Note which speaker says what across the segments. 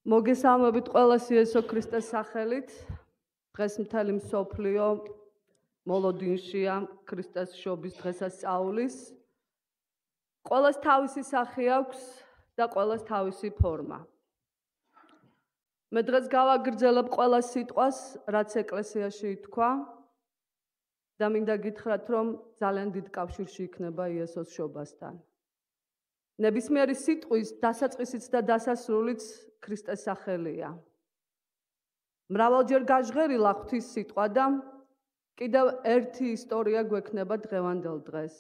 Speaker 1: მოგესალმებით ყველას იესო ქრისტეს სახელით. დღეს მთელი მსოფლიო მოლოდინშია ქრისტეს შობის დღესასწაულის. ყველას თავისი სახე აქვს და ყველას თავისი ფორმა. მე დღეს გავაგრძელებ ყველა სიტყვას, რაც ეკლესიაში ითქვა და მინდა გითხრათ, რომ ძალიან დიდ კავშირში იქნება იესოს შობასთან. ნებისმიერი სიტყვის დასაწყისიც და დასასრულიც ქრისტეს სახელია. მრავალჯერ გაჟღერილა ღვთის სიტყვა და კიდევ ერთი ისტორია გვექნება დღევანდელ დღეს.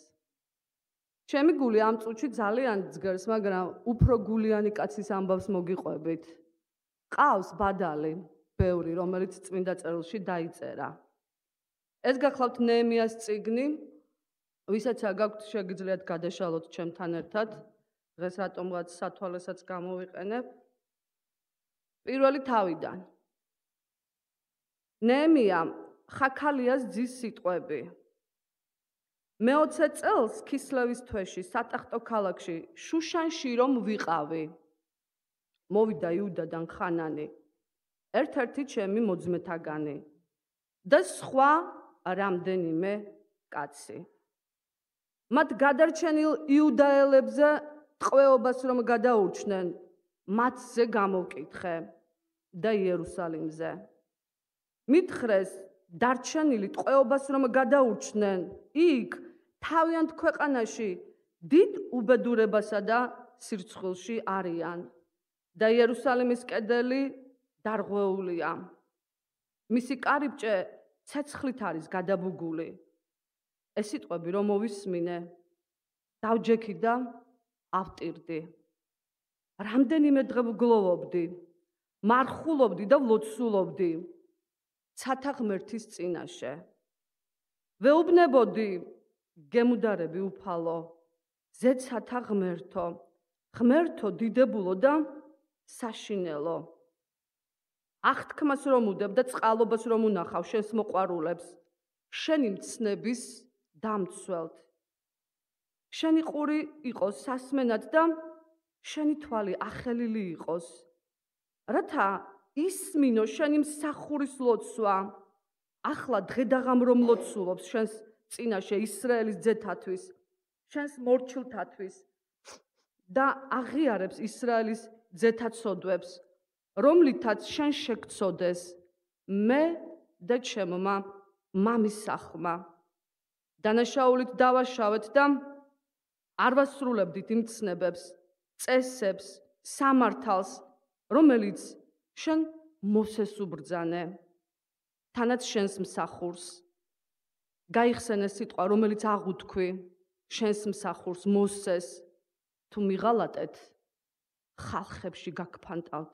Speaker 1: ჩემი გული ამ წუთში ძალიან ძგერს, მაგრამ უფრო გულიანი კაცის ამბავს მოგიყვებით. ყავს ბადალი, ბევრი, რომელიც წმინდა წერილში დაიწერა. ეს გახლავთ ნეემიას წიგნი, ვისაც გაქვთ შეგიძლიათ გადაშალოთ ჩემთან ერთად. დღეს რატომღაც სათვალესაც გამოვიყენებ. პირველი თავიდან. ნეემიამ ხაქალიას ძის სიტყვები. მე-20 წელს ქისლევის თვეში სატახტო ქალაქში შუშანში რომ ვიყავი. მოვიდა იუდადან ხანანი, ერთ-ერთი ჩემი მოძმეთაგანი და სხვა რამდენიმე კაცი. მათ გადარჩენილ იუდაელებზე ტყვეობას რომ გადაურჩნენ, მათზე გამოვკითხე და იერუსალიმზე. მითხრეს დარჩენილი ტყვეობას რომ გადაურჩნენ, იქ თავიანთ ქვეყანაში დიდ უბედურებასა და სირცხვილში არიან და იერუსალიმის კედელი დარღვეულია. მისი კარიბჭე ცეცხლით არის გადაბუგული. ეს სიტყვები რომ მოვისმინე, დავჯექი და ავტირდი. რამდენიმე დღე ვგლოვობდი, მარხულობდი და ვლოცულობდი ცათა ღმერთის წინაშე. ვეუბნებოდი, გემუდარები უფალო, ზეცათა ღმერთო, ღმერთო დიდებულო და საშინელო. აღთქმას რომ უდებ და წყალობას რომ უნახავ შენს მოყვარულებს, შენი მცნების დამცველთ. შენი ყური იყოს სასმენად და შენი თვალი ახელილი იყოს, რათა ისმინო შენი მსახურის ლოცვა. ახლა დღედაღამ რომ ლოცულობს შენს წინაშე ისრაელის ძეთათვის, შენს მორჩილთათვის და აღიარებს ისრაელის ძეთაცოდვებს, რომლითაც შენ შეგწოდეს მე და ჩემმა მამისახმა. დანაშაულით დავაშავეთ და არ ვასრულებდით იმ ცნებებს, წესებს, სამართალს, რომელიც შენ მოსეს უბრძანე, თანაც შენს მსახურს. გაიხსენე სიტყვა, რომელიც აღუთქვი შენს მსახურს მოსეს, თუ მიღალატეთ, ხალხებში გაგფანტავთ.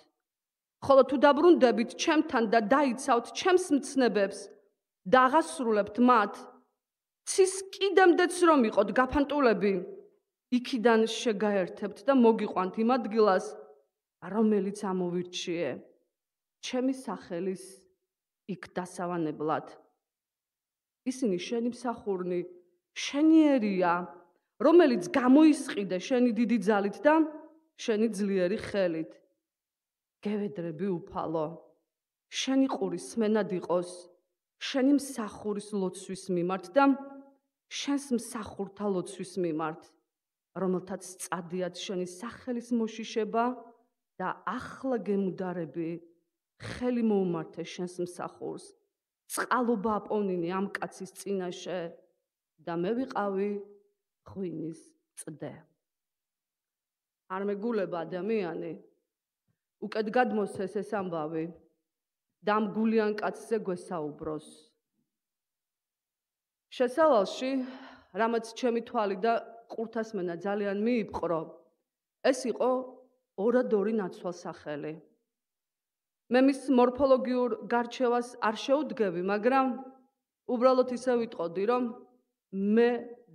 Speaker 1: ხოლო თუ დაბრუნდებით ჩემთან და დაიცავთ ჩემს მცნებებს და აღასრულებთ მათ, ცის კიდემდეც რომ იყოთ გაფანტულები, იქიდან შეგაერთებთ და მოგიყვანთ იმ ადგილას, რომელიც ამოვირჩიე, ჩემი სახელის იქ დასავანებლად. ისინი შენი მსახურნი, შენიერია, რომელიც გამოისყიდე შენი დიდი ძალით და შენი ძლიერი ხელით. გევედრები უფალო, შენი ყური სმენად იყოს, შენი მსახურის ლოცვის მიმართ და შენს მსახურთა ლოცვის მიმართ, რომელთაც წადიათ შენი სახელის მოშიშება და ახლა გემუდარები, ხელი მოუმართე შენს მსახურს. წყალობა აპოვნინე ამ კაცის წინაშე და მე ვიყავი ღვინის წდე. არ მეგულება ადამიანი, უკეთ გადმოსცეს ეს ამბავი და ამ გულიან კაცზე გვესაუბროს. შესავალში, რამაც ჩემი თვალი და ყურთასმენა ძალიან მიიპყრო, ეს იყო ორადორი ნაცვალსახელი. მე მის მორფოლოგიურ გარჩევას არ შეუდგები, მაგრამ უბრალოდ ისე ვიტყოდი, რომ მე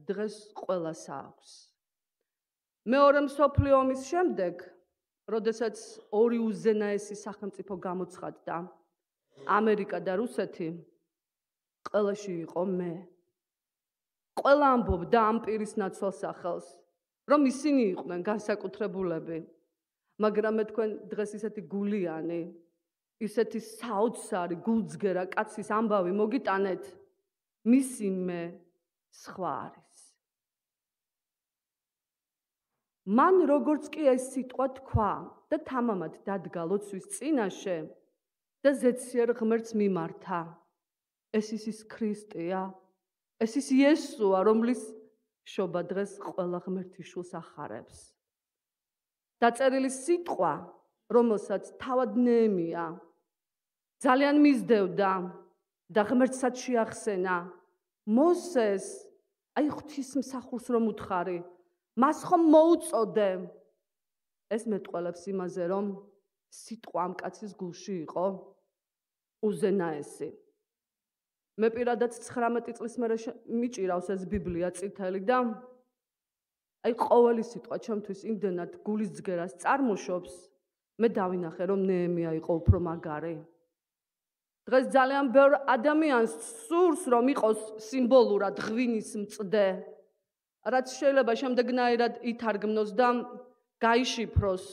Speaker 1: დღეს ყველას აქვს. მეორე მსოფლიო ომის შემდეგ, როდესაც ორი უზენაესი სახელმწიფო გამოცხადდა, ამერიკა და რუსეთი, ყველაში იყო მე. ყველა ამბობდა ამ პირის ნაცვალსახელს, რომ ისინი იყვნენ განსაკუთრებულები. მაგრამ მე თქვენ დღეს ისეთი გულიანი, ისეთი საოცარი გულძგერა კაცის ამბავი მოგიტანეთ, მისი მე სხვა არის. მან როგორც კი ეს სიტყვა თქვა და თამამად დადგა ლოცვის წინაშე და ზეციერ ღმერთს მიმართა. ეს ის ქრისტეა, ეს ის იესოა, რომლის შობა დღეს ყველა ღმერთის შულს ახარებს. დაწერილი სიტყვა, რომელსაც თავად ნეემია ძალიან მისდევდა და ღმერთსაც შეახსენა, მოსეს, აი ღვთისმსახურს რომ უთხარი, მას ხომ მოუწოდე. ეს მეტყველებს იმაზე, რომ სიტყვა ამ კაცის გულში იყო უზენაესი. მე პირადად 19 წლის მერე მიჭირავს ეს ბიბლია წითელი და აი ყოველი სიტყვა ჩემთვის იმდენად გულის ძგერას წარმოშობს, მე დავინახე რომ ნეემია იყო უფრო მაგარი. დღეს ძალიან ბევრ ადამიანს სურს რომ იყოს სიმბოლურად ღვინის მწდე, რაც შეიძლება შემდეგნაირად ითარგმნოს და გაიშიფროს,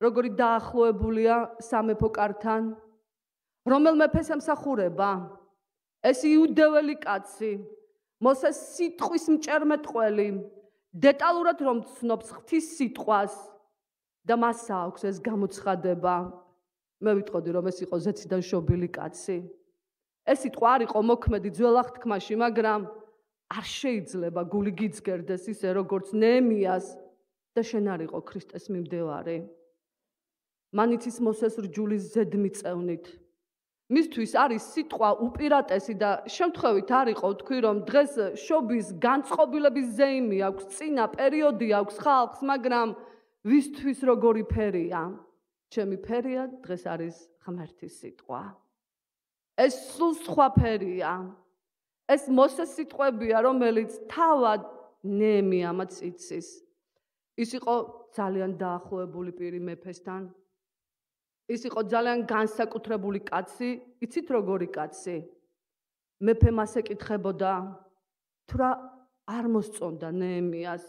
Speaker 1: როგორი დაახლოებულია სამეფო კართან, რომელ მეფეს ემსახურება. ეს იუდეველი კაცი, მოსეს სიტყვის მჭერმეტყველი, დეტალურად რომ ცნობს ღვთის სიტყვას და მას აქვს ეს გამოცხადება. მე ვიტყოდი რომ ეს იყო ზეციდან შობილი კაცი. ეს სიტყვა არ იყო მოქმედი ძველ აღთქმაში, მაგრამ არ შეიძლება გული გიძგერდეს ისე როგორც ნეემიას და შენ არ იყო ქრისტეს მიმდევარი. მან იცის მოსეს რჯულის ზედმიწევნით. მისთვის არის სიტყვა უპირატესი და შემთხვევით არ იყო თქვი რომ დღეს შობის განწყობილების ზეიმი აქვს, წინა პერიოდი აქვს ხალხს, მაგრამ ვისთვის როგორი ფერია? ჩემი ფერია დღეს არის ღმერთის სიტყვა. ეს სულ სხვა ფერია. ეს მოსეს სიტყვებია, რომელიც თავად ნეემიამაც იცის. ის იყო ძალიან დაახლოებული პირი მეფესთან. ის იყო ძალიან განსაკუთრებული კაცი, იცით როგორი კაცი? მეფე მას ეკითხებოდა, თუ რა არ მოსწონდა ნეემიას,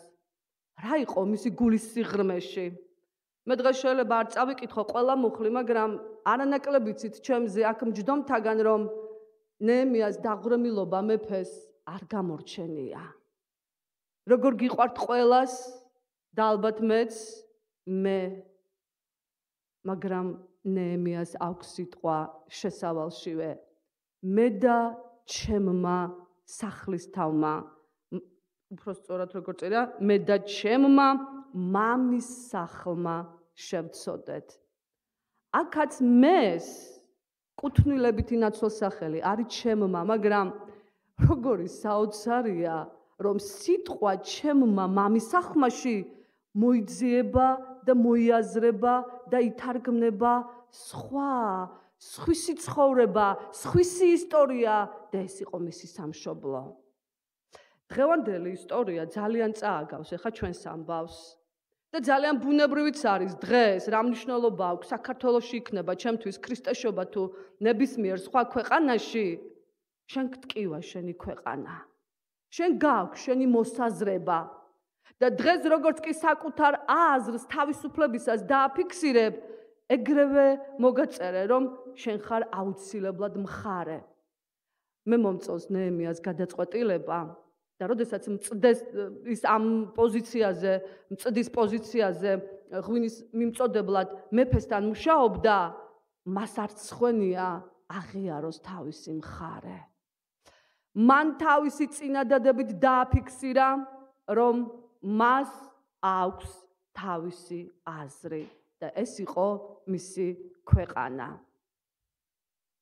Speaker 1: რა იყო მისი გულის სიღრმეში? მე დღეს შეიძლება არ წავიკითხო ყველა მუხლი, მაგრამ არანაკლებ იცით ჩემზე აქ მჯდომთაგან, რომ ნეემიას დაღვრემილობა მეფეს არ გამორჩენია. როგორ გიყვართ ყველას და ალბათ მეც, მე მაგრამ ნეემიას აქვს სიტყვა შესავალშივე. მე და ჩემმა სახლის თავმა, უფრო სწორად როგორ წერია, მე და ჩემმა მამის სახლმა შევცოდეთ. აქაც მეს კუთვნილებითი ნაცვალსახელი არის ჩემმა, მაგრამ როგორი საოცარია, რომ სიტყვა ჩემმა მამის სახლმაში მოიძიება და მოიაზრება და ითარგმნება სხვისი ცხოვრება, სხვისი ისტორია და ეს იყო მისი სამშობლო. დღევანდელი ისტორია ძალიან წააგავს ახლა ჩვენს ამბავს და ძალიან ბუნებრივიც არის დღეს რა მნიშვნელობა აქვს საქართველოში იქნება ჩემთვის ქრისტეშობა თუ ნებისმიერ სხვა ქვეყანაში, შენ გტკივა შენი ქვეყანა. შენ გაქვს შენი მოსაზრება. და დღეს როგორც კი საკუთარ აზრს თავისუფლებისას დააფიქსირებ, ეგრევე მოგაწერე, რომ შენ ხარ აუცილებლად მხარე. მე მომწონს ნეემიას გადაწყვეტილება და როდესაც მწდეს ის ამ პოზიციაზე, მწდის პოზიციაზე ღვინის მიმწოდებლად მეფესთან მუშაობდა, მას არც ხვენია აღიაროს თავისი მხარე. მან თავისი წინადადებით დააფიქსირა, რომ მას აქვს თავისი აზრი და ეს იყო მისი ქვეყანა.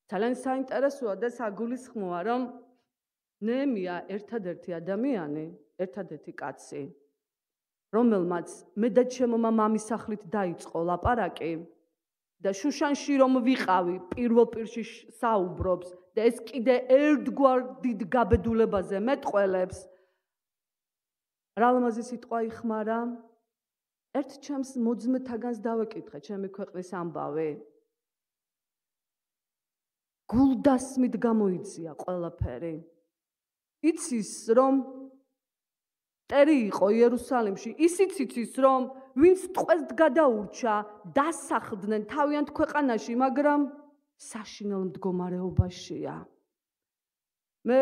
Speaker 1: ძალიან საინტერესოა და საგულისხმოა, რომ ნეემია ერთადერთი ადამიანი, ერთადერთი კაცი, რომელმაც მე და ჩემმა მამის სახლით დაიწყო ლაპარაკი და შუშანში რომ ვიყავი, პირველ პირში საუბრობს და ეს კიდე ერთგვარ დიდ გაბედულებაზე მეტყველებს. რა ლამაზი სიტყვა იხმარა? ერთ ჩემს მოძმეთაგანს დავეკითხე ჩემი ქვეყნის ამბავი. გულდასმით გამოიწია ყველაფერი. იცის რომ მტერი იყო იერუსალიმში, ისიც იცის, რომ ვინც ტყვეს გადაურჩა, დასახლდნენ თავიანთ ქვეყანაში, მაგრამ საშინელ მდგომარეობაშია. მე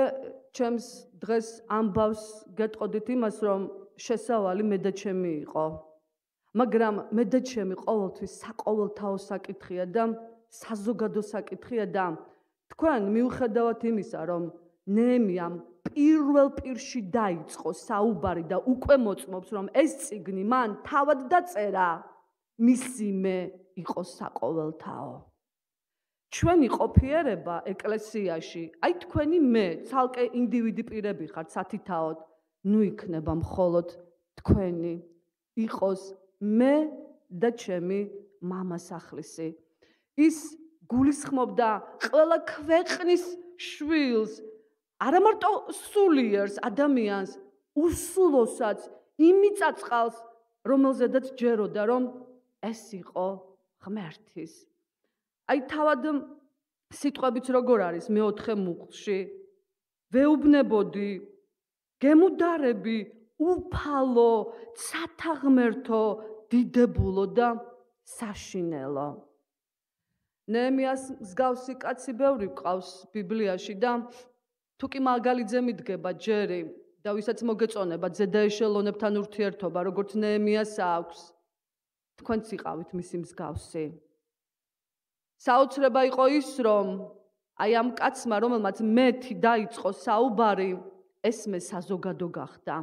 Speaker 1: ჩემს დღეს ამბავს გეტყოდით იმას, რომ შესავალი მე და ჩემი იყო. მაგრამ მე და ჩემი ყოველთვის საყოველთაო საკითხია და საზოგადო საკითხია და თქვენ მიუხედავად იმისა, რომ ნეემიამ პირველ პირში დაიწყო საუბარი და უკვე მოწმობს, რომ ეს წიგნი მან თავად დაწერა, მისი მე იყო საყოველთაო. ჩვენი ყოფიერება ეკლესიაში, აი თქვენი მე, ცალკე ინდივიდი პირები ხართ სათითაოდ, ნუ იქნება მხოლოდ თქვენი, იყოს მე და ჩემი მამასახლისი. ის გულისხმობდა ყველა ქვეყნის შვილს, არა მარტო სულიერს, ადამიანს, უსულოსაც, იმ მიწაწყალს, რომელზედაც ჯეროდა, რომ ეს იყო ღმერთის. აი თავად სიტყვებიც როგორ არის მეოთხე მუხლში, ვეუბნებოდი, გემუდარები, უფალო, სათაღმერთო, დიდებულო და საშინელო. ნეემიას მსგავსი კაცი ბევრი გვყავს ბიბლიაში და თუ კი მაგალითზე მიდგება ჯერი და ვისაც მოგეწონება ზედაეშელონებთან ურთიერთობა, როგორც ნეემიას აქვს, თქვენც იყავით მისი მსგავსი. საოცრება იყო ის, რომ აი ამ კაცმა, რომელმაც მეთი დაიწყო საუბარი, ესმე საზოგადო გახდა.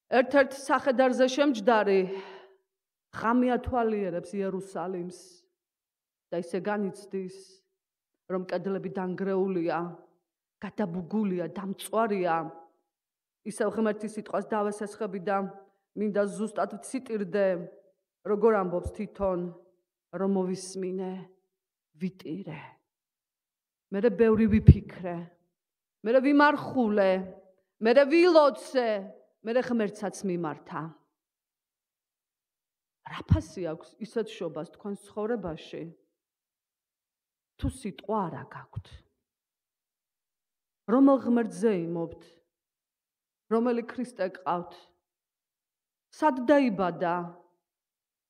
Speaker 1: ერთ-ერთ სახედარზე შემჯდარი ღამე ათვალიერებს იერუსალიმს და ისე განიცდის, რომ კედლები დანგრეულია, გადაბუგულია, დამწვარია. ისევ ღმერთის სიტყვას დავესესხები და მინდა ზუსტად ვციტირდე, როგორ ამბობს თვითონ, რომ მოვისმინე, ვიტირე. მერე ბევრი ვიფიქრე, მერე ვიმარხულე, მერე ვილოცე, მერე ღმერთსაც მიმართა. რა ფასი აქვს ისეთ შობას თქვენს ცხოვრებაში? თუ სიტყვა არა გაქვთ. რომელ ღმერთზე იმობთ? რომელი ქრისტე გყავთ? სად დაიბადა?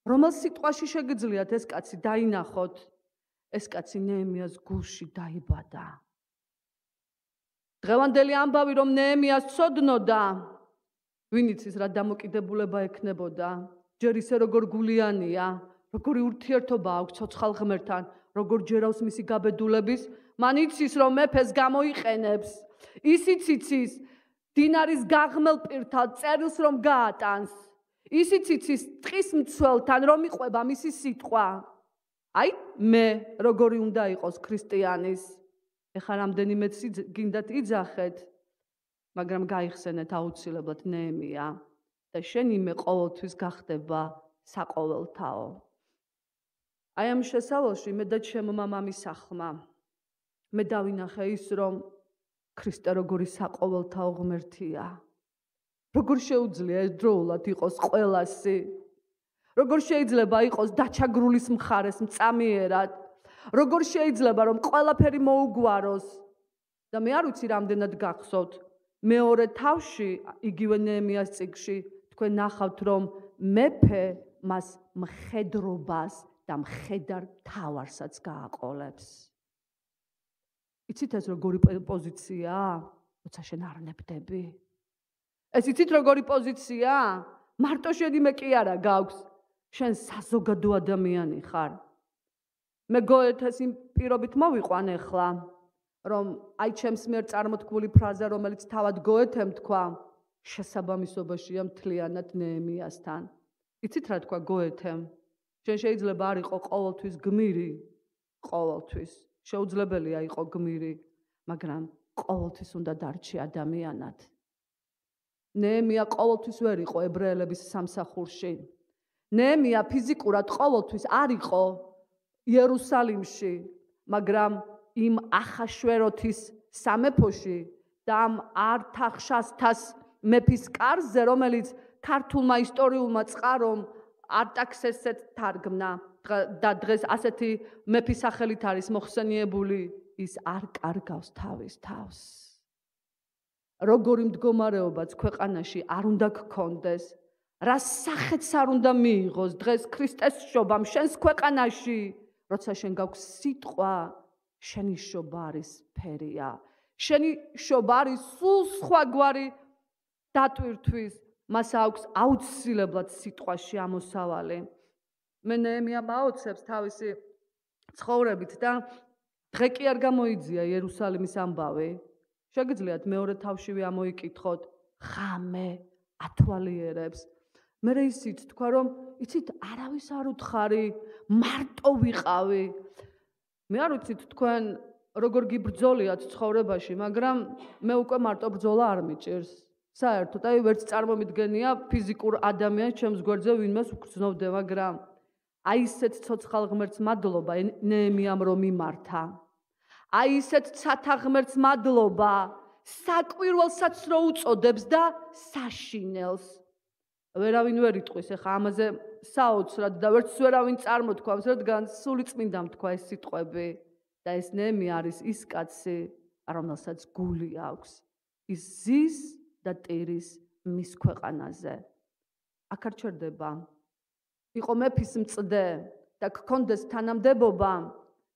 Speaker 1: რომელ სიტყვაში შეგიძლიათ ეს კაცი დაინახოთ? ეს კაცი ნეემიას გულში დაიბადა. დღევანდელი ამბავი, რომ ნეემიას ცოდნოდა, ვინ იცის რა დამოკიდებულება ექნებოდა? ჯერ ისე როგორ გულიანია, როგორი ურთიერთობა აქვს ცოცხალ ღმერთთან, როგორ ჯერავს მისი გაბედულების, მან იცის, რომ მეფეს გამოიყენებს. ისიც იცის, დინარის გაღმელ პირთან წერილს რომ გაატანს. ისიც იცის, ტყის მცველთან რომ იყვება მისი სიტყვა. აი, მე როგორი უნდა იყოს ქრისტიანის. ეხლა რამდენიმეც გინდათ იძახეთ, მაგრამ გაიხსენეთ აუცილებლად ნეემია და შენი მე ყოველთვის გახდება საყოველთაო. აი ამ შესავალში მე და ჩემმა მამისახლმა მე დავინახე ის, რომ ქრისტე როგორი საყოველთაო ღმერთია. როგორ შეუძლია ერთდროულად იყოს ყველასი? როგორ შეიძლება იყოს დაჩაგრულის მხარეს მწამიერად? როგორ შეიძლება რომ ყველაფერი მოუგვაროს? და მე არ ვიცი რამდენად გახსოვთ, მეორე თავში, იგივე ნეემიას წიგნში, თქვენ ნახავთ, რომ მეფე მას მხედრობას და მხედარ თავარსაც გააყოლებს. იცით ეს როგორი პოზიციაა? როცა შენ არ ნებდები. ეს იცით როგორი პოზიციაა? მარტო შენი მე კი არა გაქვს. შენ საზოგადო ადამიანი ხარ. მე გოეთეს იმ პირობით მოვიყვან ახლა, რომ აი ჩემს მიერ წარმოთქმული ფრაზა, რომელიც თავად გოეთემ თქვა, შესაბამისობაშია მთლიანად ნეემიასთან. იცით რა თქვა გოეთემ? შენ შეიძლება არ იყო ყოველთვის გმირი, ყოველთვის. შეუძლებელია იყო გმირი, მაგრამ ყოველთვის უნდა დარჩი ადამიანად. ნეემია ყოველთვის ვერ იყო ებრაელების სამსახურში. ნეემია ფიზიკურად ყოველთვის არ იყო იერუსალიმში, მაგრამ იმ ახაშვეროთის სამეფოში და ამ არტახშასთას მეფის კარზე, რომელიც ქართულმა ისტორიულმა წყარომ არტაქსესეთ თარგმნა და დღეს ასეთი მეფის სახელით არის მოხსენიებული, ის არ კარგავს თავის თავს. როგორი მდგომარეობაც ქვეყანაში არ უნდა გქონდეს, რა სახეც არ უნდა მიიღოს დღეს ქრისტეს შობამ შენს ქვეყანაში, როცა შენ გაქვს სიტყვა, შენი შობა არის ფერია, შენი შობა არის სულ სხვაგვარი დატვირთვის, მას აქვს აუცილებლად სიტყვაში ამოსავალი. მე ნეემია მაოცებს თავისი ცხოვრებით და დღე კი არ გამოიძია იერუსალიმის ამბავი. შეგიძლიათ მეორე თავშივე ამოიკითხოთ, ხამე ათვალიერებს. მე ისიც თქვა რომ იცით არავის არ უთხარი, მარტო ვიყავი. მე არ ვიცით თქვენ როგორ გიბრძოლიათ ცხოვრებაში, მაგრამ მე უკვე მარტო ბრძოლა არ მიჭირს. საერთოდ, აი ვერც წარმომიდგენია ფიზიკურ ადამიანს ჩემს გვერდზე ვინმეს უგრძნობდე, მაგრამ აი ისეთ ცოცხალ ღმერთს მადლობა ნეემიამ რომ მიმართა. აი ისეთ ცათა ღმერთს მადლობა, საკვირველსაც რო უწოდებს და საშინელს. ვერავინ ვერ იტყვის, ეხა ამაზე საოცრად და ვერც ვერავინ წარმოთქვამს, რადგან სული წმინდამ თქვა ეს სიტყვები და ეს ნეემია არის ის კაცი, რომელსაც გული აქვს, ის ზის და ტირის მის ქვეყანაზე. აქ არ ჩერდება იყო მეფის მწდე და გქონდეს თანამდებობა,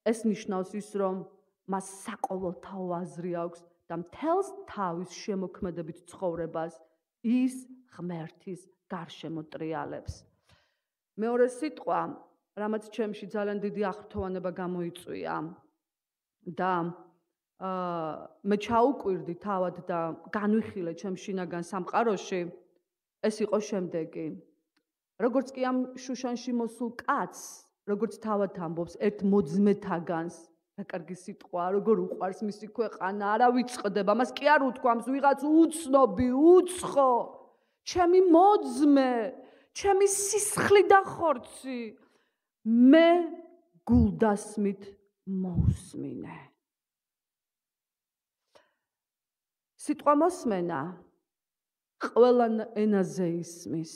Speaker 1: ეს ნიშნავს ის, რომ მას საყოველთაო აზრი აქვს და მთელს თავის შემოქმედებით ცხოვრებას ის ღმერთის გარშემო ტრიალებს. მეორე სიტყვა, რამაც ჩემში ძალიან დიდი აღფრთოვანება გამოიწვია და მე ჩაუკვირდი თავად და განვიხილე ჩემ შინაგან სამყაროში, ეს იყო შემდეგი. როგორც კი ამ შუშანში მოსულ კაცს, როგორც თავად ამბობს, ერთ მოძმეთაგანს, რა კარგი სიტყვა, როგორ უყვარს მისი ქვეყანა, არა ვიწყდება, მას კი არ უთქვამს ვიღაც უცნობი, უცხო, ჩემი მოძმე, ჩემი სისხლი და ხორცი, მე გულდასმით მოусმინე. სიტყვა მოსმენა ყველა ენაზე ისმის.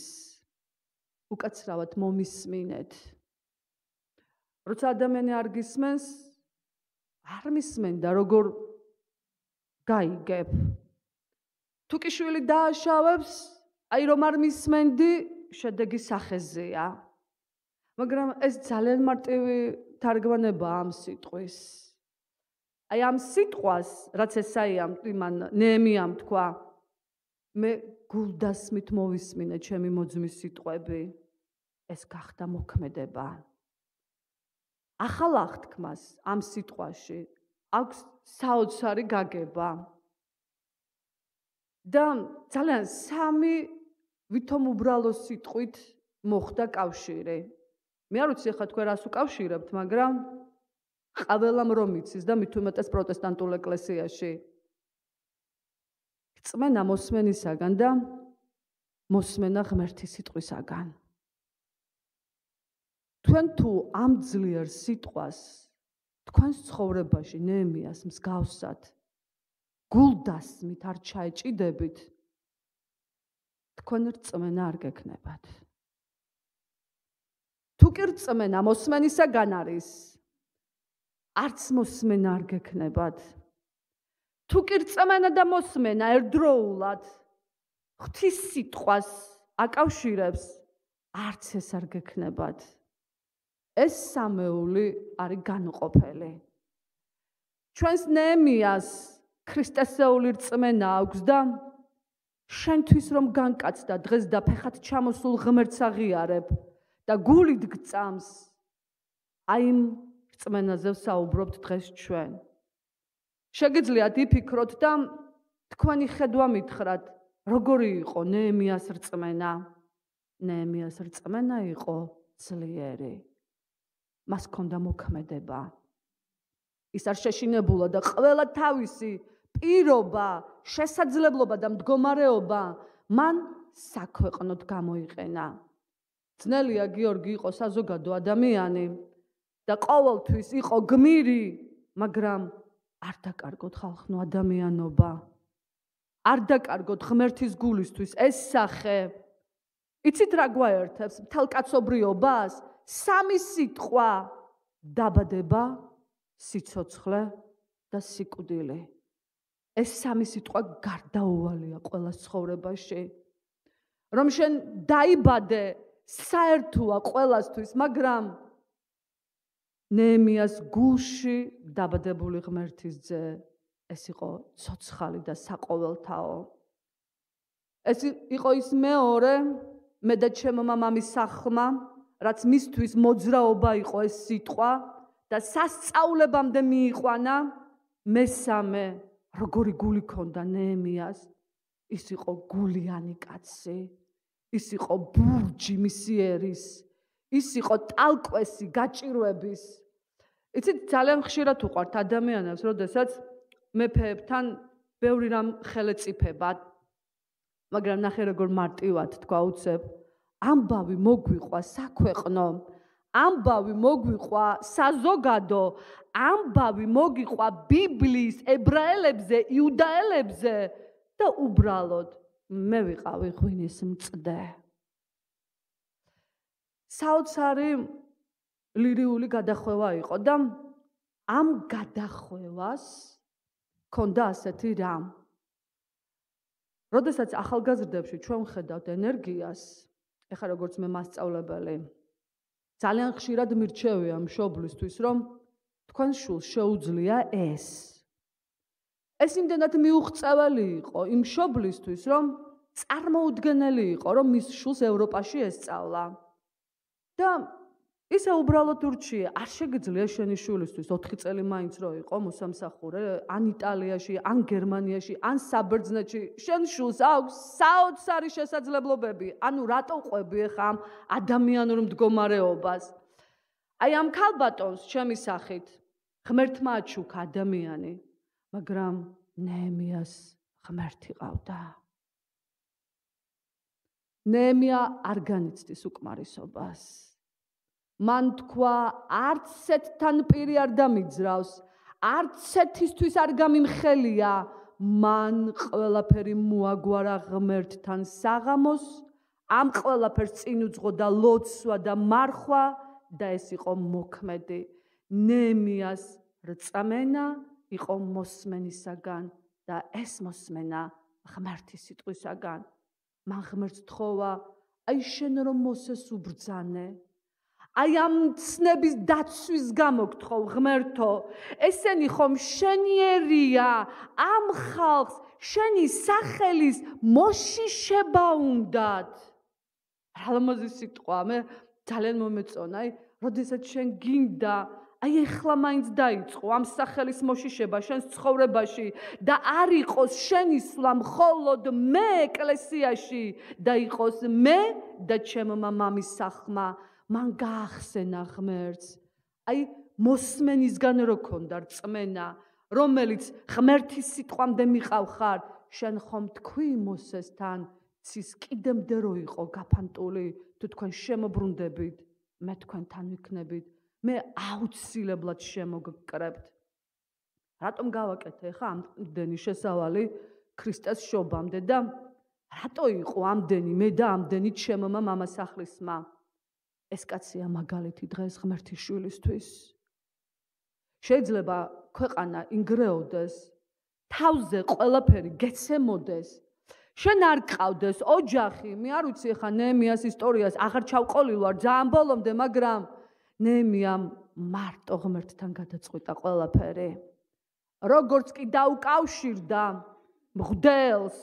Speaker 1: უკაცრავად მომისმინეთ. როცა ადამიანი არ გისმენს, არ მისმენდა როგორ გაიგებ. თუ კი შვილი დააშავებს, აი რომ არ მისმენდი, შედეგი სახეზეა. მაგრამ ეს ძალიან მარტივი თარგმანებაა ამ სიტყვის. აი ამ სიტყვას, რაც ესაიამ იმან ნეემიამ თქვა, მე გულდასმით მოვისმინე ჩემი მოძმის სიტყვები, ეს გახდა მოქმედება. ახალ აღთქმას ამ სიტყვაში აქვს საოცარი გაგება. და ძალიან სამი ვითომ უბრალო სიტყვით მოხდა კავშირი. მე არ ვიცი ახლა თქვენ რას უკავშირებთ, მაგრამ ყველამ რომ იცის და მით უმეტეს პროტესტანტულ ეკლესიაში. წმენა მოსმენისაგან და მოსმენა ღმერთის სიტყვისაგან. თქვენ თუ ამ ძლიერ სიტყვას თქვენს ცხოვრებაში ნეემიას მსგავსად გულდასმით არ ჩაეჭიდებით, თქვენ რწმენა არ გექნებათ. თუ კი რწმენა მოსმენისაგან არის, არც მოსმენა არ გექნებათ. თუ კი რწმენა და მოსმენა ერთდროულად ღვთის სიტყვას აკავშირებს, არც ეს არ გექნებათ. ეს სამეული არის განუყოფელი. ჩვენს ნეემიას ქრისტესეული რწმენა აქვს და შენთვის რომ განკაცდა დღეს და ფეხად ჩამოსულ ღმერთს აღიარებ და გულით გწამს, აი იმ რწმენაზე ვსაუბრობთ დღეს ჩვენ. შეგიძლიათ იფიქროთ და თქვენი ხედვა მითხრათ, როგორი იყო ნეემიას რწმენა. ნეემიას რწმენა იყო ძლიერი. მას ჰქონდა მოქმედება. ის არ შეშინებულა და ყველა თავისი პირობა, შესაძლებლობა და მდგომარეობა მან საქვეყნოდ გამოიყენა. ძნელია გიორგი იყო საზოგადო ადამიანი და ყოველთვის იყო გმირი, მაგრამ არ დაკარგოთ ხალხნო ადამიანობა. არ დაკარგოთ ღმერთის გულისთვის ეს სახე. იცით რა გვაერთებს მთელ კაცობრიობას? სამი სიტყვა: დაბადება, სიცოცხლე და სიკვდილი. ეს სამი სიტყვა გარდაუვალია ყველა ცხოვრებაში. რომ შენ დაიბადე, საერთოა ყველასთვის, მაგრამ ნეემიას გულში დაბადებული ღმერთის ძე ეს იყო ცოცხალი და საყოველთაო. ეს იყო ის მეორე მე და ჩემო მამამის სახლმა, რაც მისთვის მოძრაობა იყო ეს სიტყვა და სასწავლებამდე მიიყვანა. მესამე, როგორი გული ქონდა ნეემიას, ის იყო გულიანი კაცი, ის იყო ბურჯი მისიერის, ის იყო ტალკვესი გაჭირვების. იცით, ძალიან ხშირად უყვართ ადამიანებს, როდესაც მეფეებთან ბევრი რამ ხელეწიფება, მაგრამ ნახე როგორ მარტივად თქვა უცებ, ამბავი მოგვიყვა საქვეყნო, ამბავი მოგვიყვა საზოგადო, ამბავი მოგიყვა ბიბლიის ებრაელებზე, იუდაელებზე და უბრალოდ მე ვიყავი ღვინის მწდე. საოცარი ლირიული გადახვევა იყო და ამ გადახვევას ქონდა ასეთი რამ. როდესაც ახალგაზრდებში ჩვენ ვხედავთ ენერგიას, ეხლა როგორც მე მასწავლებელი, ძალიან ხშირად მირჩევია მშობლისთვის, რომ თქვენ შულს შეუძლია ეს. ეს იმდენად მიუღწეველი იყო იმ მშობლისთვის, რომ წარმოუდგენელი იყო, რომ მის შულს ევროპაში ესწავლა. და ისე უბრალოდ ურჩია, არ შეგიძლია შენი შულისთვის 4 წელი მაინც რო იყო მოსამსახურე, ან იტალიაში, ან გერმანიაში, ან საბერძნეთში, შენ შულს აქვს საოცარი შესაძლებლობები. ანუ რატო ყვები ხა ამ ადამიანურ მდგომარეობას? აი ამ ქალბატონს ჩემი სახით ღმერთმა აჩუქა ადამიანი, მაგრამ ნეემიას ღმერთი ყავდა. ნეემია არ განიცდის უკმარისობას. მან თქვა, არც ეთთან პირი არ დამიძრავს, არც ეთისთვის არ გამიმხელია, მან ყველაფერი მოაგვარა ღმერთთან საღამოს, ამ ყველაფერს წინ უძღო და ლოცვა და მარხვა და ეს იყო მოქმედი. ნეემიას რწმენა იყო მოსმენისაგან და ეს მოსმენა ღმერთის სიტყვისაგან. მან ღმერთს თხოვა, აი შენ რომ მოსეს უბრძანე, აი ამ ცნების დაცვის გამო გთხოვ ღმერთო, ესენი ხომ შენიერია, ამ ხალხს შენი სახელის მოშიშება უნდათ. რა ლამაზი სიტყვა, მე ძალიან მომეწონა, აი, როდესაც შენ გინდა, აი ეხლა მაინც დაიწყო ამ სახელის მოშიშება შენს ცხოვრებაში და არ იყოს შენი სვლა მხოლოდ მე ეკლესიაში და იყოს მე და ჩემო მამამის სახლმა. მან გაახსენა ღმერთს. აი მოსმენისგან რო ქონდა რწმენა, რომელიც ღმერთის სიტყვამდე მიყავხარ, შენ ხომ თქვი მოსესთან, ცის კიდემდე რო იყო გაფანტული, თუ თქვენ შემოbrunდებით, მე თქვენთან ვიქნებით, მე აუცილებლად შემოგკრებთ. რატომ გავაკეთე ხა ამდენი შესავალი ქრისტეს შობამდე და რატო იყო ამდენი მე და ამდენი ჩემო მამასახლისმა? ეს კაცია მაგალითი დღეს ღმერთის შვილისთვის. შეიძლება ქვეყანა ინგრეოდეს, თავზე ყველაფერი გეცემოდეს, შენ არ გყავდეს ოჯახი, მე არ ვიცი ხა ნეემიას ისტორიას აღარ ჩავყოლილვარ ძალიან ბოლომდე, მაგრამ ნეემიამ მარტო ღმერთთან გადაწყვიტა ყველაფერი. როგორც კი დაუკავშირდა მღვდელს,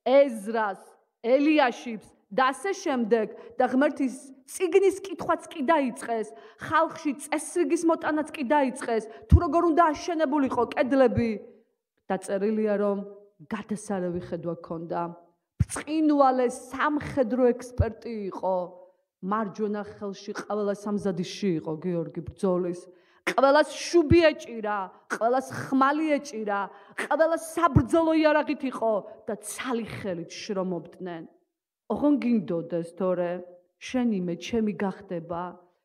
Speaker 1: ეზრას, ელიაშიბს და ასე შემდეგ და ღმერთის წიგნის კითხვაც კი დაიწყეს, ხალხში წესრიგის მოტანაც კი დაიწყეს, თუ როგორ უნდა აშენებულიყო კედლები, დაწერილია რომ გადასარევი ხედვა ჰქონდა. ბრწყინვალე სამხედრო ექსპერტი იყო, მარჯვენა ხელში ყველა სამზადისში იყო გიორგი ბრძოლის. ყველას შუბი ეჭირა, ყველას ხმალი ეჭირა, ყველას საბრძოლო იარაღით იყო და ცალი ხელით შრომობდნენ. ოღონ გინდოდეს თორე შენი მე ჩემი გახდება,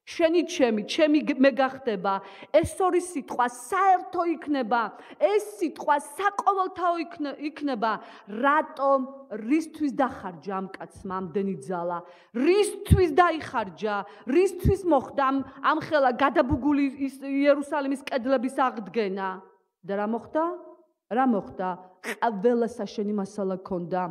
Speaker 1: შენი ჩემი მე გახდება, ეს ორი სიტყვა საერთო იქნება, ეს სიტყვა საყოველთაო იქნება, რატომ რისთვის დახარჯა ამ კაცმა ამდენი ძალა, რისთვის დაიხარჯა, რისთვის მოხდა ამ ხელა გადაბუგული იერუსალიმის კედლების აღდგენა და რა მოხდა? რა მოხდა? ყველა საშენი მასალა ქონდა,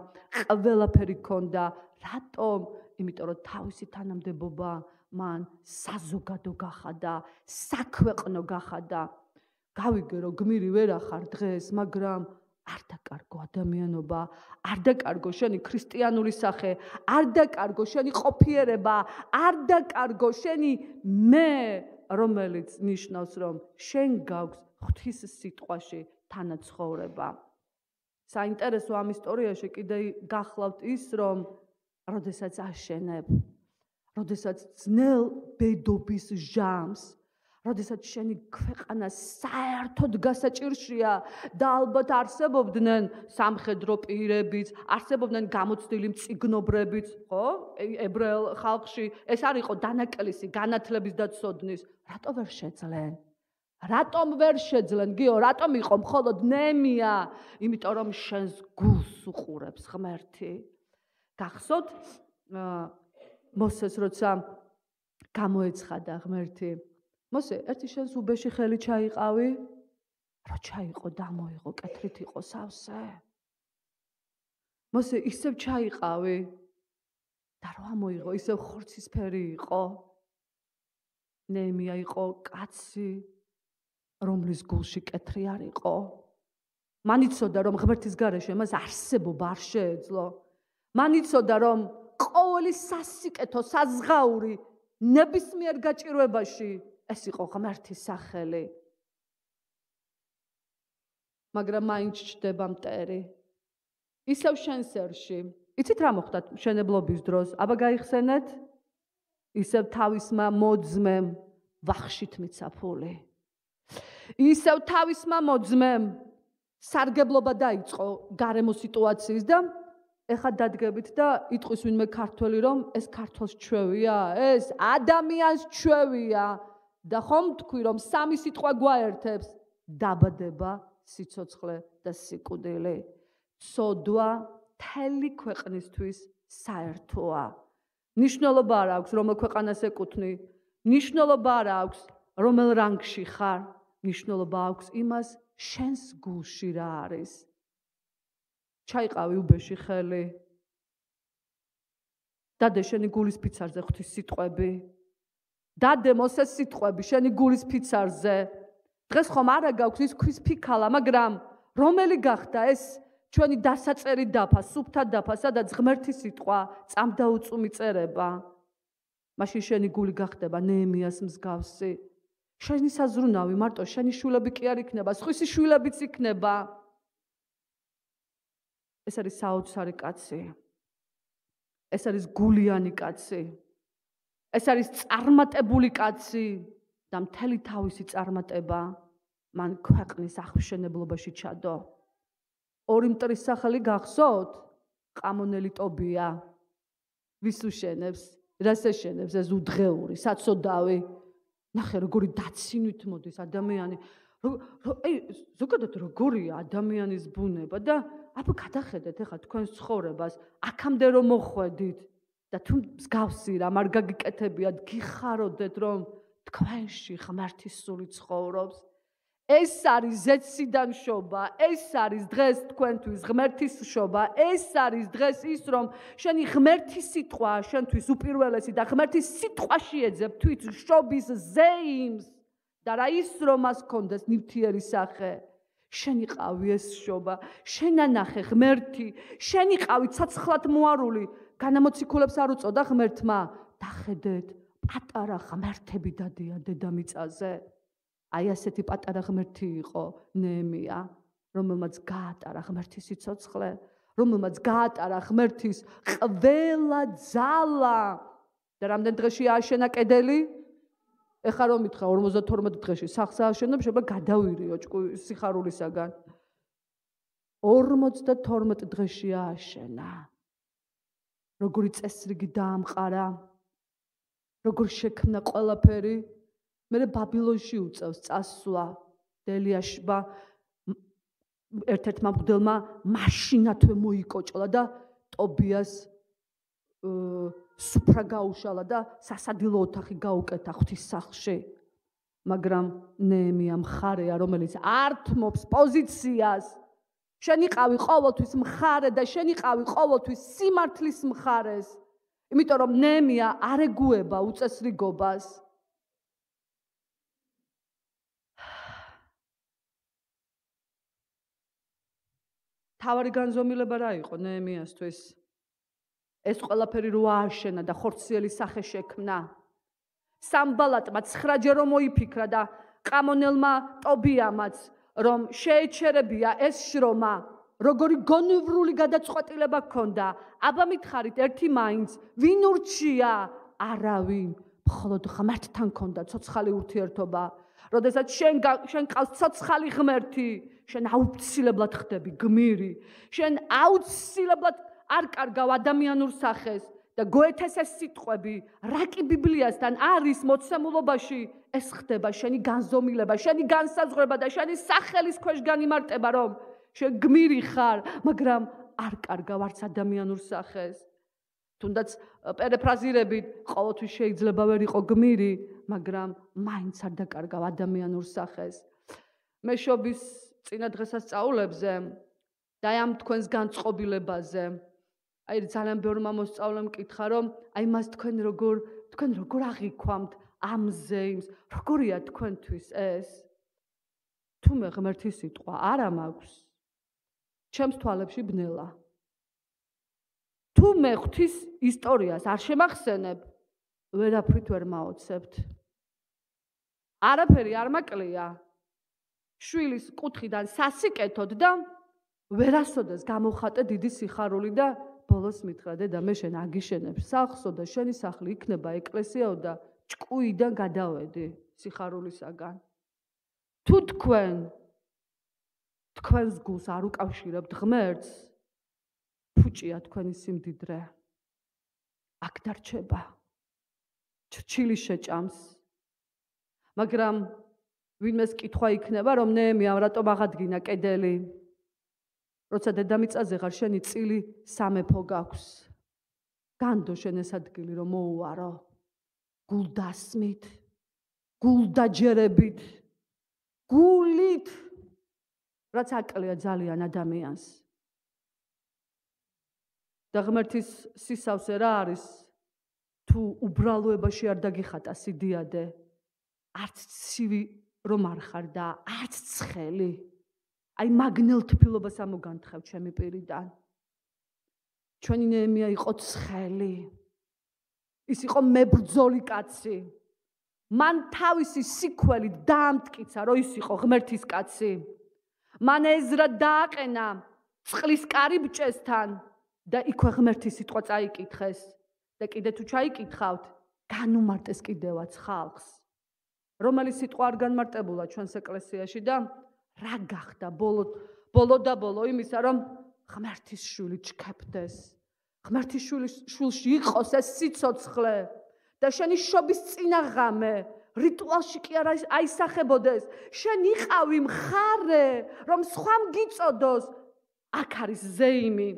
Speaker 1: ყველაფერი ქონდა. რატომ? იმიტომ რომ თავისი თანამდებობა მან საზოგადო გახადა, საქვეყნო გახადა. გავიგე რომ გმირი ვერ ახარ დღეს, მაგრამ არ დაკარგო ადამიანობა, არ დაკარგო შენი ქრისტიანული სახე, არ დაკარგო შენი ყოფიერება, არ დაკარგო შენი მე, რომელიც ნიშნავს რომ შენ გაქვს ღვთის სიტყვაში თანაცხოვრება. საინტერესო ამ ისტორიაში კიდე გახლავთ ის რომ როდესაც აშენებ, როდესაც ძნელ ბედობის ჟამს, როდესაც შენი ქვეყანა საერთოდ გასაჭირშია და ალბათ არსებობდნენ სამხედრო პირებიც, არსებობდნენ გამოცდილი მწიგნობრებიც, ხო? ებრაელ ხალხში ეს არ იყო დანაკლისი განათლების და ცოდნის. რატო ვერ შეძლენ? რატომ ვერ შეძლენ? გიო, რატომ იყო მხოლოდ ნეემია? იმიტომ რომ შენს გულს უყურებს ღმერთი. გახსოვთ მოსეს როცა გამოეცხადა ღმერთი. მოსე, ერთი შენს უბეში ხელი ჩაიყავი? რა ჩაიყო, დამოიღო, კეთრით იყო სავსე. მოსე, ისევ ჩაიყავი და რა მოიღო, ისევ ხორცისფერი იყო. ნეემია იყო კაცი, რომლის გულში კეთრი არ იყო. მან იცოდა რომ ღმერთის გარეშე მას არსებობა არ შეეძლო. მან იცოდა რომ ყოველი სასიკეთო, საზღაური ნებისმიერ გაჭირვებაში ეს იყო ღმერთის სახელი. მაგრამ მაინც ჩდება მტერი. ისევ შენსერში. იცით რა მოხდა მშენებლობის დროს? აბა გაიხსენეთ? ისევ თავისმა მოძმემ ვახშით მიცაფული. ისევ თავისმა მოძმემ სარგებლობა დაიწყო გარემო სიტუაციის და ეხლა დადგებით და იტყვის ვინმე ქართველი რომ ეს ქართველს ჩვევია, ეს ადამიანს ჩვევია და ხომ თქვი რომ სამი სიტყვა გვაერთებს დაბადება, სიცოცხლე და სიკვდილი. ცოდვა მთელი ქვეყნისთვის საერთოა. ნიშნულობა არ აქვს რომელ ქვეყანას ეკუთვნი, ნიშნულობა არ აქვს რომელ რანგში ხარ, ნიშნულობა აქვს იმას შენს გულში რა არის. ჩაიყავი უბეში ხელი. დადე შენი გულის ფიცარზე ღვთის სიტყვები. დადე მოსეს სიტყვები შენი გულის ფიცარზე. დღეს ხომ არა გაქვს ის ქვის ფიქალა, მაგრამ რომელი გახდა ეს ჩვენი დასაწერი დაფა, სუფთა დაფა, სადაც ღმერთის სიტყვა წამდაუწუმი წერება. მაშინ შენი გული გახდება ნეემიას მსგავსი. შენი საზრუნავი მარტო შენი შვილები კი არ იქნება, სხვისი შვილებიც იქნება. ეს არის საოცარი კაცი. ეს არის გულიანი კაცი. ეს არის წარმატებული კაცი და მთელი თავისი წარმატება მან ქვეყნის აღმშენებლობაში ჩადო. ორი მტრის სახელი გახსოვთ? ყამონელი ტობია. ვის უშენებს? რას ეშენებს ეს უდღეური, საცოდავი? ნახე როგორი დაცინვით მოდის ადამიანი. ზოგადად როგორია ადამიანის ბუნება და აბა გადახედეთ ეხლა თქვენს ცხოვრებას, აქამდე რომ მოხვედით და თუ მსგავსი რამ არ გაგიკეთებიათ, გიხაროდეთ რომ თქვენში ღმერთის სული ცხოვრობს. ეს არის ზეციდან შობა, ეს არის დღეს თქვენთვის ღმერთის შობა, ეს არის დღეს ის რომ შენი ღმერთის სიტყვა შენთვის უპირველესი და ღმერთის სიტყვაში ეძებ თვით შობის ზეიმს და რა ის რომ მას კონდეს ნივთიერი სახე. შენი ყავი ეს შობა, შენანახე ღმერთი, შენი ყავი ცაცხლად მოარული, განამოციქულებს არ უწოდა ღმერთმა, დახედეთ, პატარა ღმერთები დადია დედამიწაზე. აი ასეთი პატარა ღმერთი იყო ნეემია, რომელმაც გაატარა ღმერთის სიცოცხლე, რომელმაც გაატარა ღმერთის ყველა ძალა. და რამდენ დღეში ააშენა კედელი? ეხლა რომ მითხრა 52 დღეში სახლს ააშენებ, შეიძლება გადავირიო სიხარულისაგან. 52 დღეში ააშენა. როგორი წესრიგი დაამყარა, როგორ შექმნა ყველაფერი. მერე ბაბილონში უწევს წასვლა დელიაშბა ერთ-ერთმა მღვდელმა მაშინათვე მოიკოჭლა და ტობიას სუფრა გაუშალა და სასადილო ოთახი გაუკეთა ღვთის სახლში. მაგრამ ნეემია მხარეა, რომელიც ართმობს პოზიციას, შენ იყავი ყოველთვის მხარე და შენ იყავი ყოველთვის სიმართლის მხარეს. იმიტომ რომ ნეემია არ ეგუება უწესრიგობას. თავარი განზომილება რა იყო ნეემიასთვის? ეს ყველაფერი რო ააშენა და ხორციელი სახე შექმნა. სამბალატმა 9-ჯერ რომ მოიფიქრა და ყამონელმა ტობიამაც რომ შეეჩერებია ეს შრომა, როგორი გონივრული გადაწყვეტილება ჰქონდა. აბა მითხარით ერთი მაინც, ვინ ურჩია? არავინ, მხოლოდ ღმერთთან ჰქონდა ცოცხალი ურთიერთობა. როდესაც შენ ყავს ცოცხალი ღმერთი, შენ აუცილებლად ხდები გმირი. შენ აუცილებლად არ კარგავ ადამიანურ სახეს და გოეთეს ეს სიტყვები, რა კი ბიბლიასთან არის მოცემულობაში, ეს ხდება შენი განზომილება, შენი განსაზღვრება და შენი სახელის ქვეშ განიმარტება, რომ შენ გმირი ხარ, მაგრამ არ კარგავ არც ადამიანურ სახეს. თუნდაც პერეფრაზირებით, ყოველთვის შეიძლება ვერ იყო გმირი, მაგრამ მაინც არ დაკარგავ ადამიანურ სახეს. მეშობის წინა დღესასწაულებზე და ამ თქვენს განწყობილებაზე აი ძალიან ბევრმა მოსწავლემ მკითხა, რომ აი მას თქვენ როგორ აღიქვამთ ამ ზეიმს, როგორია თქვენთვის ეს? თუმე ღმერთის სიტყვა არა მაქვს, ჩემს თვალებში ბნელა. თუ მე ღვთის ისტორიას არ შემახსენებ, ვერაფრით ვერ მაოცებთ. არაფერი არ მაკლია შვილის კუთხიდან სასიკეთოდ და ვერასოდეს გამოხატე დიდი სიხარული და ბოლოს მითხრა დედა მე შენ აგიშენებ სახლსო და შენი სახლი იქნება ეკლესიაო და ჭკუიდან გადავედი სიხარულისაგან. თუ თქვენს გულს არ უკავშირებთ ღმერთს, ფუჭია თქვენი სიმდიდრე. აქ დარჩება. ჩრჩილი შეჭამს. მაგრამ ვინმეს კითხვა იქნება, რომ ნეემიამ რატომ აღადგინა კედელი? როცა დედამიწაზე ხარ, შენი წილი სამეფო გაქვს. განდო შენ ეს ადგილი რომ მოუარო. გულდასმით, გულდაჯერებით, გულით, რაც აკლია ძალიან ადამიანს. და ღმერთის სისავსე რა არის? თუ უბრალოებაში არ დაგიხატა სიდიადე, არც ცივი რომ არ ხარ და არც ცხელი. აი მაგნელთბილობას ამოგანთხევ ჩემი პირიდან. ჩვენი ნეემია იყო ცხელი. ის იყო მებრძოლი კაცი. მან თავისი სიქველით დაამტკიცა, რომ ის იყო ღმერთის კაცი. მან ეზრა დააყენა წყლის კარიბჭესთან და იქვე ღმერთის სიტყვა წაიკითხეს. და კიდე თუ ჩაიკითხავთ, განუმარტეს კიდევაც ხალხს. რომელი სიტყვა არ განმარტებულა ჩვენს ეკლესიაში და რა გახდა ბოლო იმისა, რომ ღმერთის შვილი ჩქეფდეს. ღმერთის შვილში იყოს ეს სიცოცხლე და შენი შობის წინაღამე რიტუალში კი არ აისახებოდეს. შენ იყავი მხარე, რომ სხვამ გიწოდოს. აქ არის ზეიმი.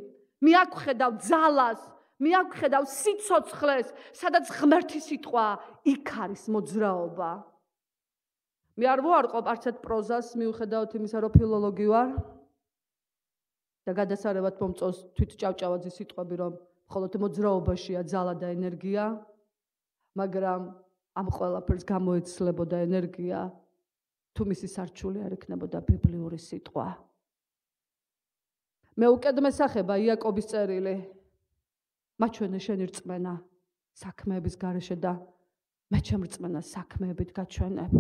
Speaker 1: მე აქ ვხედავ ძალას, მე აქ ვხედავ სიცოცხლეს, სადაც ღმერთის სიტყვა იქ არის მოძრაობა. მე არ ვუარყოფ არც ერთ პროზას, მიუხედავად იმისა, რომ ფილოლოგი ვარ და გადასარევად მომწონს თვით ჭავჭავაძის სიტყვები, რომ მხოლოდ მოძრაობაშია ძალა და ენერგია, მაგრამ ამ ყველაფერს გამოეცლებოდა ენერგია, თუ მისი სარჩული არ იქნებოდა ბიბლიური სიტყვა. მე უკედმესახება იაკობის წერილი. მაჩვენე შენი რწმენა საქმეების გარეშე და მე ჩემ რწმენას საქმეებით გაჩვენებ.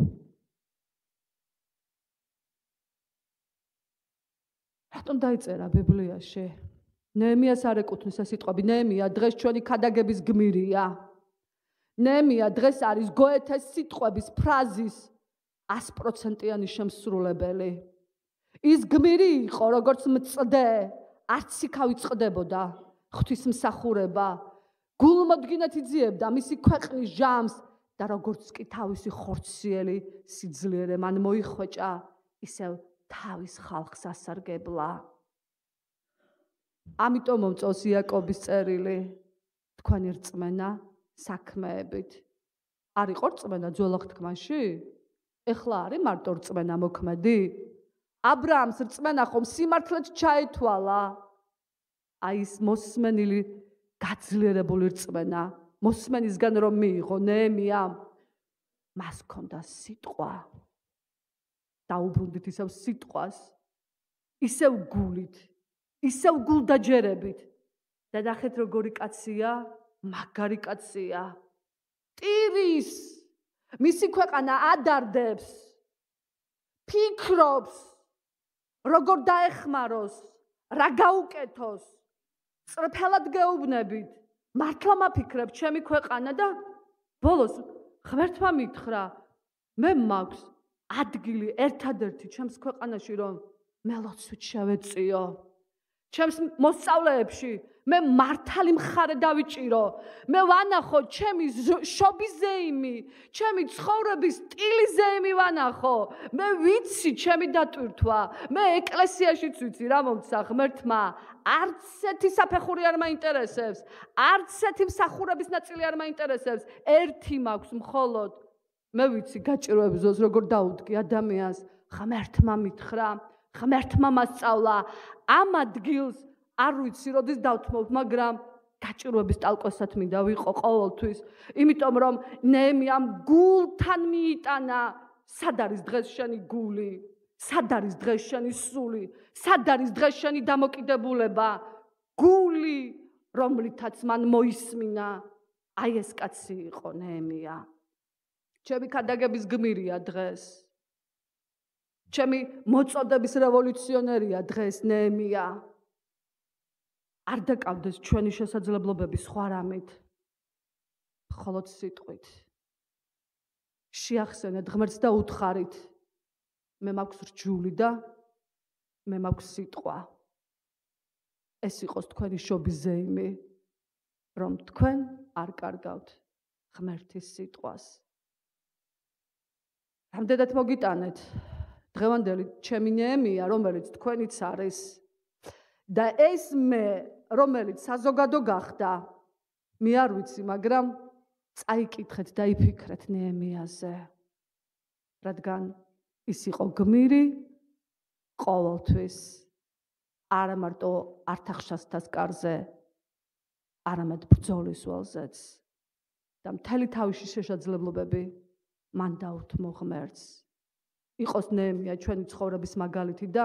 Speaker 1: რატომ დაიწერა ბიბლიაში? ნეემიას არ ეკუთვნის ეს სიტყვები. ნეემია დღეს ჩვენი ქადაგების გმირია. ნეემია დღეს არის გოეთეს სიტყვების ფრაზის 100%-იანი შემსრულებელი. ის გმირი იყო, როგორც მწდე, არც იქავი წყდებოდა, ღვთისმსახურება, გულმოდგინეთ იძიებდა მისი ქვეყნის ჟამს და როგორც კი თავისი ხორციელი სიძლიერე მან მოიხვეჭა, ისევ თავის ხალხს ასარგებლა. ამიტომ მომწონს იაკობის წერილი, თქვენი რწმენა საქმეებით. არ იყო რწმენა ძველ აღთქმაში? ეხლა არის მარტო რწმენა მოქმედი? აბრაამს რწმენა ხომ სიმართლედ ჩაითვალა. აი ის მოსმენილი გაძლიერებული რწმენა, მოსმენისგან რომ მიიღო ნეემიამ, მას ჰქონდა სიტყვა. დაუბრუნდით ისევ სიტყვას, ისევ გულით, ისევ გულდაჯერებით. და ნახეთ როგორი კაცია, მაგარი კაცია. ტირის, მისი ქვეყანა ადარდებს, ფიქრობს, როგორ დაეხმაროს, რა გაუკეთოს, წრფელად გეუბნებით, მართლა მაფიქრებ ჩემი ქვეყანა და ბოლოს ღმერთმა მითხრა, მე მაქვს ადგილი ერთადერთი ჩემს ქვეყანაში, რომ მე ლოცვით შევეწიო. ჩემს მოსწავლეებში მე მართალი მხარე დავიჭირო. მე ვანახო ჩემი შობის ზეიმი, ჩემი ცხოვრების სტილის ზეიმი ვანახო. მე ვიცი ჩემი დატვირთვა. მე ეკლესიაშიც ვიცი რა მომცა ღმერთმა. არც ერთი საფეხური არ მაინტერესებს, არც ერთი მსახურების ნაწილი არ მაინტერესებს. ერთი მაქვს მხოლოდ. მე ვიცი გაჭიროებზოს როგორ დაუდგი ადამიანს. ღმერთმა მითხრა, ღმერთმა მასწავლა. ამ ადგილს არ ვიცი როდის დავთმობ, მაგრამ გაჭიროების ტალკოსად მინდა ვიყო ყოველთვის, იმიტომ რომ ნეემიამ გულთან მიიტანა, სად არის დღეს შენი გული, სად არის დღეს შენი სული, სად არის დღეს შენი დამოკიდებულება, გული, რომლითაც მან მოისმინა. აი ეს კაცი იყო ნეემია. ჩემი ქადაგების გმირია დღეს. ჩემი მოწოდების რევოლუციონერია დღეს ნეემია. არ დაკავდეს ჩვენი შესაძლებლობები სხვა რამით, მხოლოდ სიტყვით. შეახსენეთ ღმერთს და უთხარით, მე მაქვს რჯული და მე მაქვს სიტყვა. ეს იყოს თქვენი შობის ზეიმი, რომ თქვენ არ კარგავთ ღმერთის სიტყვას. რამდენად მოგიტანეთ დღევანდელი ჩემი ნეემია, რომელიც თქვენიც არის და ეს მე, რომელიც საზოგადო გახდა, მე არ ვიცი, მაგრამ წაიკითხეთ და იფიქრეთ ნეემიაზე, რადგან ის იყო გმირი ყოველთვის, არა მარტო ართახშასთას კარზე, არამედ ბრძოლის ველზეც და მთელი თავისი შესაძლებლობები მან დაუთმო ღმერთს. იყოს ნეემია ჩვენი ცხოვრების მაგალითი და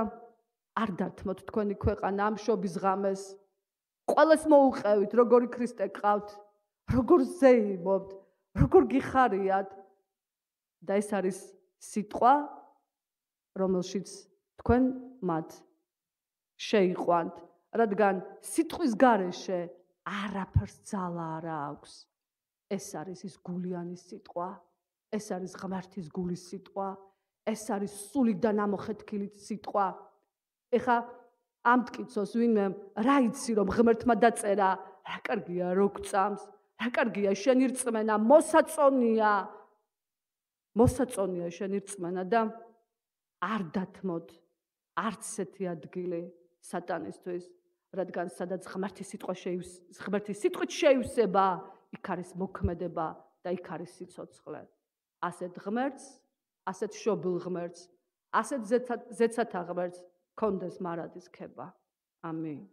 Speaker 1: არ დართმოთ თქვენი ქვეყანა ამ შობის ღამეს. ყველას მოუყევით, როგორი ქრისტე გყავთ, როგორ ზეიმობთ, როგორ გიხარიათ და ეს არის სიტყვა, რომელშიც თქვენ მათ შეიყვანთ, რადგან სიტყვის გარეშე არაფერს ძალა არ აქვს. ეს არის ის გულიანი სიტყვა, ეს არის ღმერთის გულის სიტყვა, ეს არის სული და ნამოხეთქილი სიტყვა. ეხა ამ მტკიცოს ვინმე რა იცი რომ ღმერთმა დაწერა, რა კარგია რო გწამს, რა კარგია შენი რწმენა, მოსაწონია შენი რწმენა და არ დათმოთ არც ესეთი ადგილი სატანისთვის, რადგან სადაც ღმერთის სიტყვით შეივსება, იქ არის მოქმედება და იქ არის სიცოცხლე. ასეთ ღმერთს, ასეთ შობილ ღმერთს, ასეთ ზეცათა ღმერთს კონდეს მარადის ქება. ამინ.